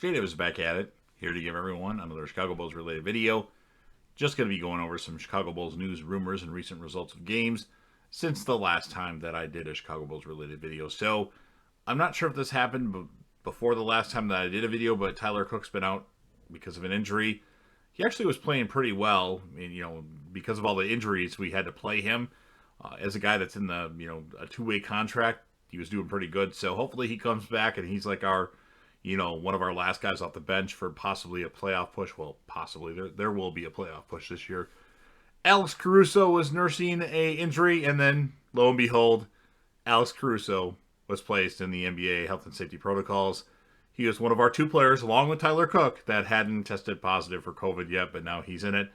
JD was back at it, here to give everyone another Chicago Bulls related video. Just going to be going over some Chicago Bulls news, rumors, and recent results of games since the last time that I did a Chicago Bulls related video. So I'm not sure if this happened before the last time that I did a video, but Tyler Cook's been out because of an injury. He actually was playing pretty well. I mean, because of all the injuries, we had to play him. As a guy that's in the, a two-way contract, he was doing pretty good. So hopefully he comes back and he's like our one of our last guys off the bench for possibly a playoff push. Well, possibly. There will be a playoff push this year. Alex Caruso was nursing a injury, and then, lo and behold, Alex Caruso was placed in the NBA health and safety protocols. He was one of our two players, along with Tyler Cook, that hadn't tested positive for COVID yet, but now he's in it.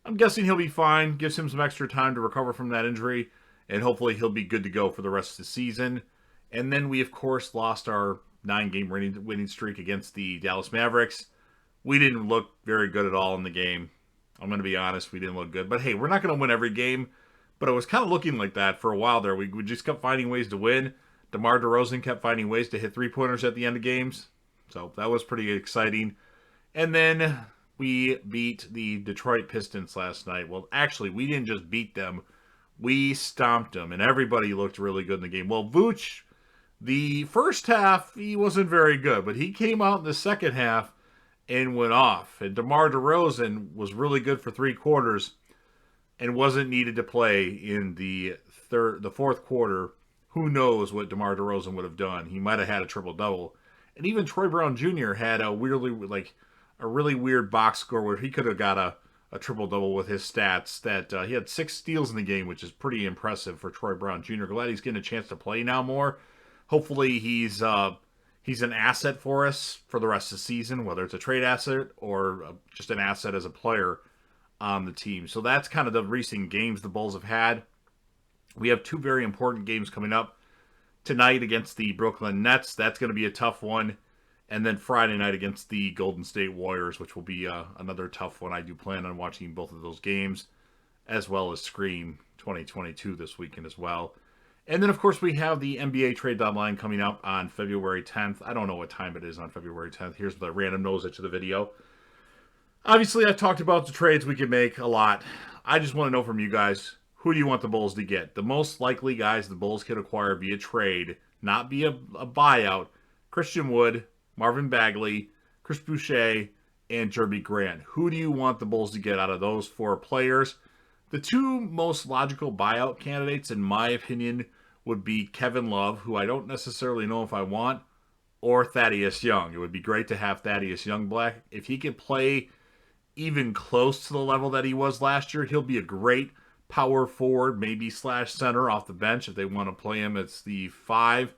I'm guessing he'll be fine. Gives him some extra time to recover from that injury, and hopefully he'll be good to go for the rest of the season. And then we, of course, lost our 9-game winning streak against the Dallas Mavericks. We didn't look very good at all in the game. I'm going to be honest, we didn't look good. But hey, we're not going to win every game. But it was kind of looking like that for a while there. We just kept finding ways to win. DeMar DeRozan kept finding ways to hit three-pointers at the end of games. So that was pretty exciting. And then we beat the Detroit Pistons last night. Well, actually, we didn't just beat them. We stomped them. And everybody looked really good in the game. Well, Vooch, the first half, he wasn't very good, but he came out in the second half and went off. And DeMar DeRozan was really good for three quarters and wasn't needed to play in the fourth quarter. Who knows what DeMar DeRozan would have done? He might have had a triple-double. And even Troy Brown Jr. had a really weird box score where he could have got a triple-double with his stats. That he had 6 steals in the game, which is pretty impressive for Troy Brown Jr. Glad he's getting a chance to play now more. Hopefully he's an asset for us for the rest of the season, whether it's a trade asset or just an asset as a player on the team. So that's kind of the recent games the Bulls have had. We have 2 very important games coming up tonight against the Brooklyn Nets. That's going to be a tough one. And then Friday night against the Golden State Warriors, which will be another tough one. I do plan on watching both of those games, as well as Scream 2022 this weekend as well. And then, of course, we have the NBA trade deadline coming up on February 10th. I don't know what time it is on February 10th. Here's the random nose itch of the video. Obviously, I've talked about the trades we can make a lot. I just want to know from you guys, who do you want the Bulls to get? The most likely guys the Bulls could acquire via trade, not via a buyout: Christian Wood, Marvin Bagley, Chris Boucher, and Jeremy Grant. Who do you want the Bulls to get out of those 4 players? The 2 most logical buyout candidates, in my opinion, would be Kevin Love, who I don't necessarily know if I want, or Thaddeus Young. It would be great to have Thaddeus Young back. If he could play even close to the level that he was last year, he'll be a great power forward, maybe slash center off the bench if they want to play him. It's the 5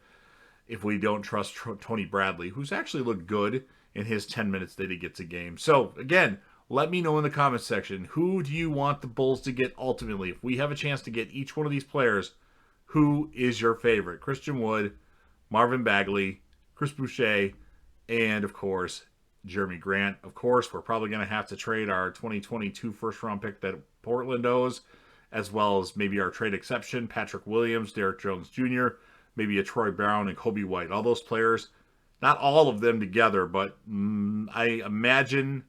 if we don't trust Tony Bradley, who's actually looked good in his 10 minutes that he gets a game. So, again, let me know in the comments section, who do you want the Bulls to get ultimately? If we have a chance to get each one of these players, who is your favorite? Christian Wood, Marvin Bagley, Chris Boucher, and, of course, Jeremy Grant. Of course, we're probably going to have to trade our 2022 first-round pick that Portland owes, as well as maybe our trade exception, Patrick Williams, Derrick Jones Jr., maybe a Troy Brown and Kobe White. All those players, not all of them together, but I imagine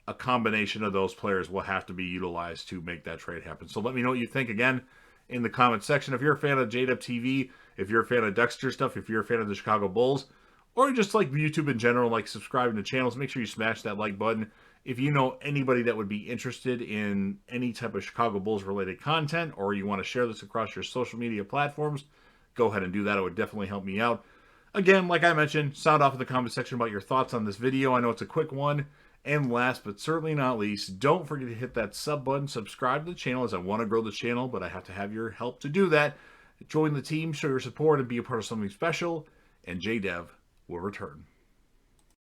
a combination of those players will have to be utilized to make that trade happen. So let me know what you think, again, in the comment section. If you're a fan of JW TV, if you're a fan of Dexter stuff, if you're a fan of the Chicago Bulls, or you just like YouTube in general, like subscribing to channels, make sure you smash that like button. If you know anybody that would be interested in any type of Chicago Bulls related content, or you want to share this across your social media platforms, go ahead and do that. It would definitely help me out. Again, like I mentioned, sound off in the comment section about your thoughts on this video. I know it's a quick one. And last but certainly not least, don't forget to hit that sub button, subscribe to the channel, as I want to grow the channel, but I have to have your help to do that. Join the team, show your support, and be a part of something special, and JDev will return.